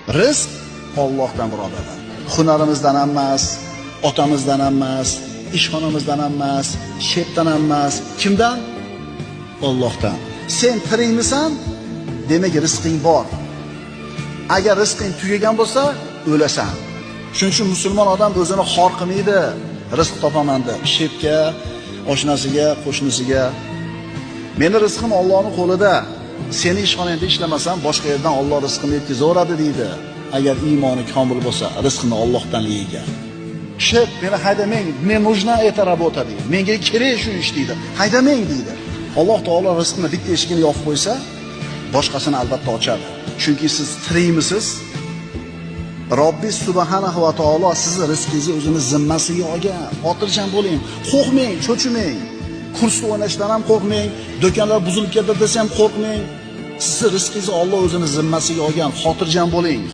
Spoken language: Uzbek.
Rizq Allohdan birodarlar. Hunarimizdan emas, otamizdan emas, ishxonamizdan emas, shepdan emas. Kimdan? Allohdan. Sen tirikmisan? Demak rizqing bor. Agar rizqing tugagan bo'lsa, o'lasan. Shuning uchun musulmon odam o'zini xor qilmaydi. Rizq topaman deb shepga, oshnasiga, qo'shnisiga. Meni rizqim Allohning qo'lida. Seni ishxonangda ishlamasam, boshqa yerdan Alloh rizqimni yetkazaveradi deydi. Agar iymoni komil bo'lsa, rizqini Allohdan yegan. Shep, meni haydamang, men нужна эта работа deydi. Menga kerak shu ish deydi. Haydamang deydi. Alloh taolo rizqni bitta eshigini yopib qo'ysa, boshqasini albatta ochadi. Chunki siz tirikmisiz? Robbis subhanahu va taolo sizni rizqingizni o'zini zimmasiga olgan. Xotirjam bo'ling, qo'rqmang, cho'chimang. Kursda o'ynashdan ham qo'rqmang, do'konlar buzilib ketdi desam qo'rqmang. Sizni rizqingizni Alloh o'zini zimmasiga olgan. Xotirjam bo'ling.